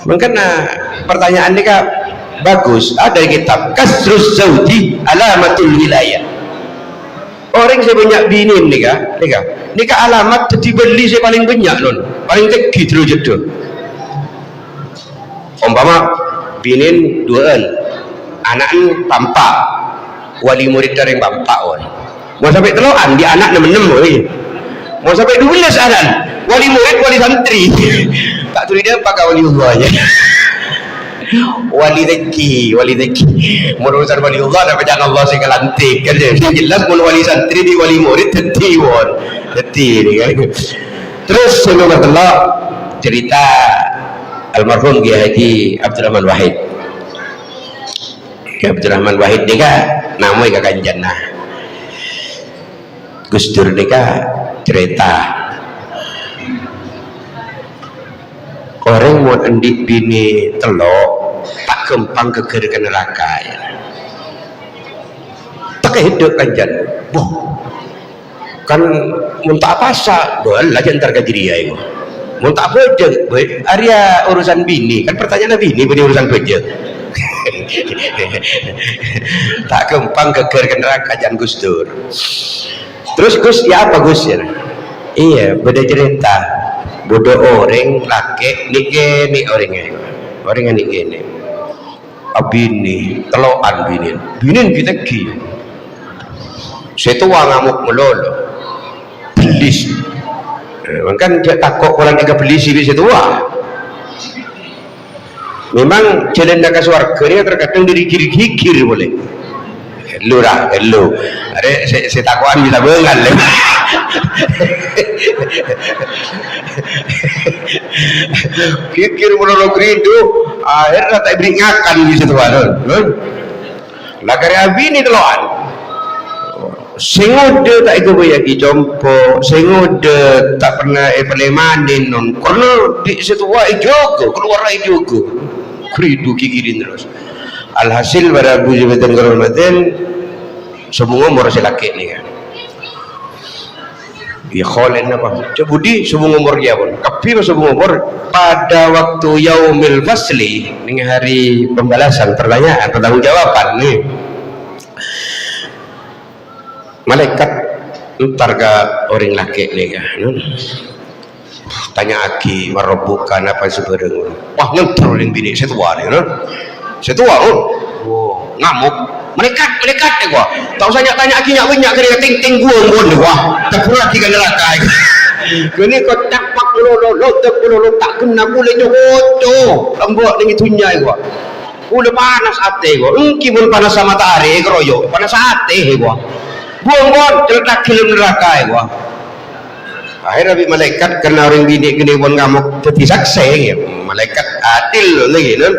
makanya pertanyaan ini kan bagus ada kitab kasus Saudi alamatul wilayah orang saya banyak bini nikah alamat jadi beli saya paling banyak non paling tinggi terus jodoh umpama binin duaan anak pampak wali murid dari pampak mau sampai teloan di anak 66 mau sampai 12 anak wali murid wali santri tak tulis dia pakai wali Allah aja wali zeki urusan wali Allah dapat jangan Allah sehingga lantik kan dia jelas pun wali santri di wali murid teti ini kan terus sebelum Allah cerita almarhum Kiai Haji Abdurrahman Wahid Abdurrahman Wahid ni kan namanya kakak jannah Gus Dur ni kan cerita orang mau endik bini telok tak kempang keker ke neraka ya. Tak hidup kanjan kan muntah pasak lah jantar ke diri ya muntah bejek area urusan bini kan pertanyaan bini bini urusan bejek Tak kempang geger ke neraka jangan Gus Dur. Terus Gus ya apa Gus ya? Iya beda cerita. Bodoh orang laki niki orangnya niki ini. Abini teloan binin kita ki. Setua ngamuk melolo. Belis. Kan dia takut orang tiga belis di setua. Memang jalan ke surga ini terkadang dirigir-gigir boleh. Hello dah, hello. Ada saya takuan bisa bengal. Gigir monolog itu akhirnya tak beringakan di situ kan. Lah karya bini teloan. Singode tak ikut bayaki jompo, singode tak pernah pelemanin non. Karena di situ juga keluar juga. Kridu kikirin terus. Alhasil pada Abu Jabatan Kehormatan semua umur laki ni kan. Ya kholen apa? Cebudi semua umur dia pun. Tapi semua umur pada waktu yaumil fasli ini hari pembalasan pertanyaan pertanggungjawaban nih. Malaikat entar ke orang laki ni kan. Tanya aki merobohkan apa sebenarnya. Wah nyentrol yang bini setua ni kan. Setua oh ngamuk melekat ya gua. Tak usah tanya aki nyak banyak kena ting gua gua. Tak pernah tiga neraka. Kini kau tapak lo tak kena boleh jogoto. Lembut dengan tunyai gua. Udah panas hati gua. Engki pun panas sama matahari keroyok. Panas hati gua. Buang terletak dalam neraka gua. Akhirnya Nabi malaikat karena orang bini gini pun ngamuk jadi saksi ya. Malaikat adil lagi kan.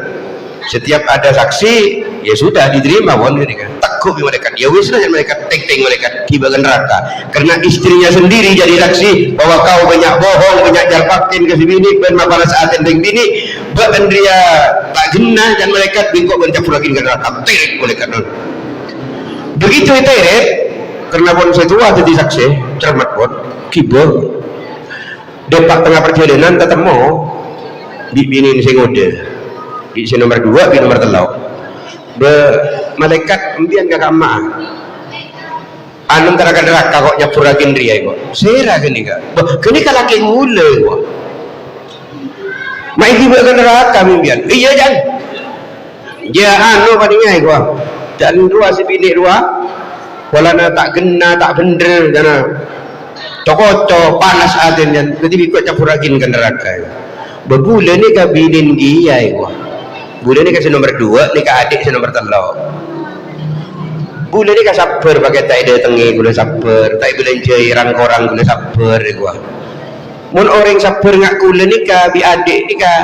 Setiap ada saksi ya sudah diterima pun ini kan. Takut malaikat ya wis lah malaikat ting malaikat kibagan neraka karena istrinya sendiri jadi saksi bahwa kau banyak bohong banyak jarpakin ke si bini ben pada saat ending bini bahkan dia tak genah dan malaikat bingkok mencapur lagi ke neraka terek malaikat non. Begitu terek karena pun saya tua jadi saksi cermat pun kibo depak tengah perjalanan ketemu bini sing ngode bini nomor 2 bini nomor 3 be malaikat empian kakak mak anu neraka neraka kok nyapurakin dia kok sera gini kak gini kalau laki ngule kok mak iki bukan neraka empian iya jangan ya anu padingnya kok dan dua si bini dua walana tak kena tak bener karena cokot panas adanya jadi ikut campurakin ke neraka berbulan ni ke binin dia bulan ni kasih nomor 2 ni ke adik si nomor 3 bulan ni ke sabar pakai tak ada tengi boleh sabar tak boleh jai rang-korang boleh sabar mun orang sabar ngak bulan ni ke bi adik ni ke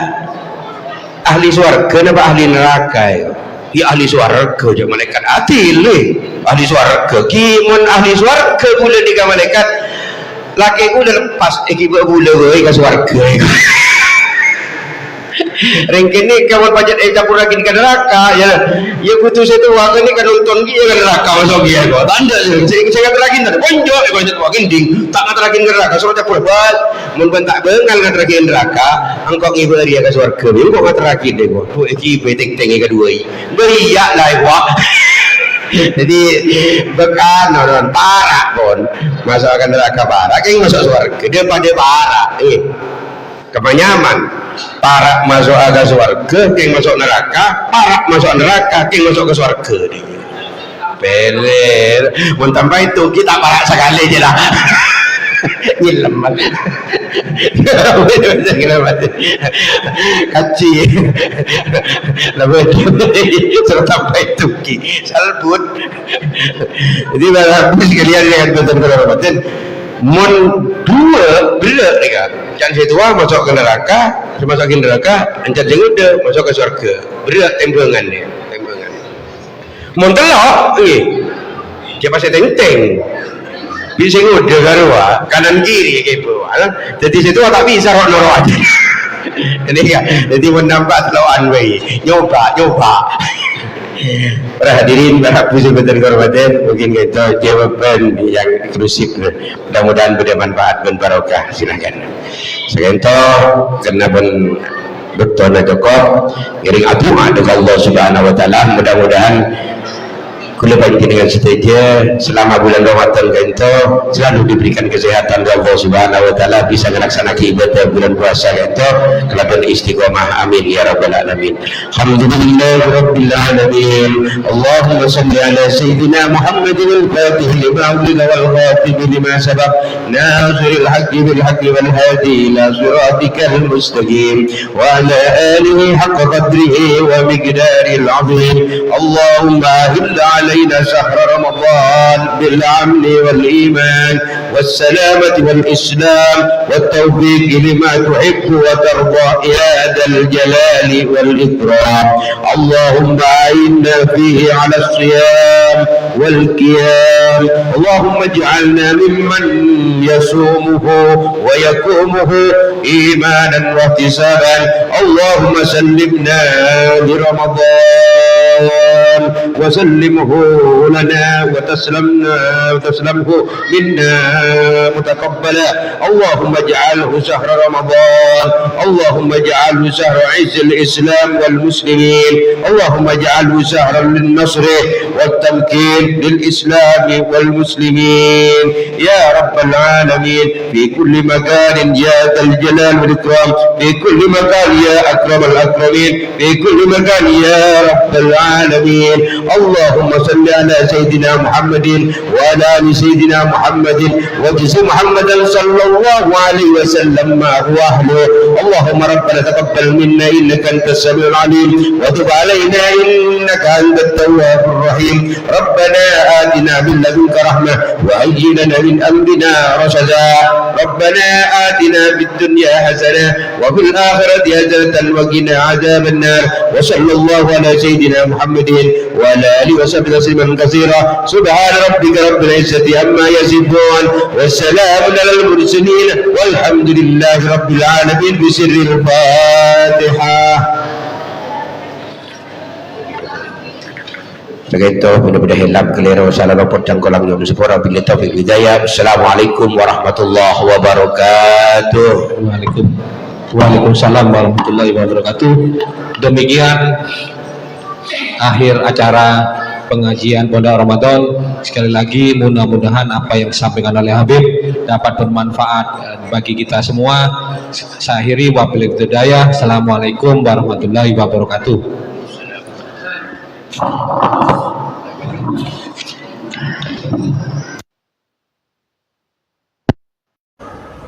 ahli surga apa ahli neraka ya ahli surga je malaikat adil ahli surga kimun ahli surga bulan ni ke malaikat laki ku dah lepas buat bula ke surga ringkin ni kawan pajak campur lagi ke neraka ya putus itu waktu ni kan nonton dia ke neraka masuk dia kau tanda saya kata lagi tak bonjok kau jatuh gending tak kata lagi ke neraka suruh campur bal mun tak bengal kata lagi neraka engkau ibu dia ke surga ni kau kata lagi deh kau tu ting ke dua beriak lah wak. Jadi bekan non parak pun masuk ke neraka parak yang masuk surga dia pada parak kebanyaman parak masuk ke surga yang masuk neraka parak masuk neraka yang masuk ke surga bener mun tanpa itu kita parak sekali je lah nyilam kaci lebih serta sampai tuki salbut jadi habis sekalian dengan betul-betul mun dua berat mereka jangan saya tua masuk ke neraka masuk ke neraka ancar jenguda masuk ke surga berat tembangan ni mun telok siapa saya teng bisa nguda garua kanan kiri kepo jadi situ tak bisa roh noro aja ini ya jadi menambah teloan bayi nyoba para hadirin para puji betul kehormatan mungkin kita jawaban yang eksklusif mudah-mudahan bermanfaat dan barokah silakan sekian toh kena pun Dr. Joko iring agama dengan Allah Subhanahu wa taala. Mudah-mudahan kula panjenengan setuju selama bulan Ramadan kento selalu diberikan kesehatan oleh Allah Subhanahu wa taala, bisa melaksanakan ibadah bulan puasa kento kelaban istiqomah, amin ya rabbal alamin. Alhamdulillahirabbil alamin. Allahumma shalli ala sayyidina Muhammadin al-fatih lima ulila wal khatib lima sabaq nasiril haqqi bil haqqi wal hadi ila siratikal mustaqim wa ala alihi haqqa qadrihi wa miqdaril azim. Allahumma ahilla علينا شهر رمضان بالأمن والإيمان والسلامة والإسلام والتوفيق لما تحب وترضى يا ذا الجلال والإكرام. اللهم أعنا فيه على الصيام والقيام. اللهم اجعلنا ممن يصومه ويقومه إيمانا واحتسابا. اللهم سلمنا لرمضان وسلمه لنا وتسلمه منا متقبلا. اللهم اجعله شهر رمضان. اللهم اجعله شهر عز الإسلام والمسلمين. اللهم اجعله شهرا للنصر والتمكين للإسلام والمسلمين يا رب العالمين في كل مكان يا ذا الجلال والإكرام، في كل مكان يا أكرم الأكرمين، في كل مكان يا رب العالمين. اللهم صل على سيدنا محمد وعلى آل سيدنا محمد وجزي محمدا صلى الله عليه وسلم ما هو أهله. اللهم ربنا تقبل منا إنك أنت السميع العليم وتب علينا إنك أنت التواب الرحيم. ربنا آتنا من لدنك رحمة وهيئ لنا من أمرنا رشدا. ربنا آتنا في الدنيا حسنة وفي الآخرة حسنة وقنا عذاب النار. وصلى الله على سيدنا محمد وعلى آله وصحبه تسليما كثيرا. سبحان ربك رب العزة عما يصفون والسلام على المرسلين والحمد لله رب العالمين. بسر الفاتحة. Begitu, mudah-mudahan hilang keliru salah luput dan kolam yang sepura bila taufiq hidayah. Assalamualaikum warahmatullahi wabarakatuh. Waalaikumsalam warahmatullahi wabarakatuh. Demikian akhir acara pengajian Pondok Ramadan. Sekali lagi mudah-mudahan apa yang disampaikan oleh Habib dapat bermanfaat bagi kita semua. Saya akhiri wabillahi hidayah. Assalamualaikum warahmatullahi wabarakatuh.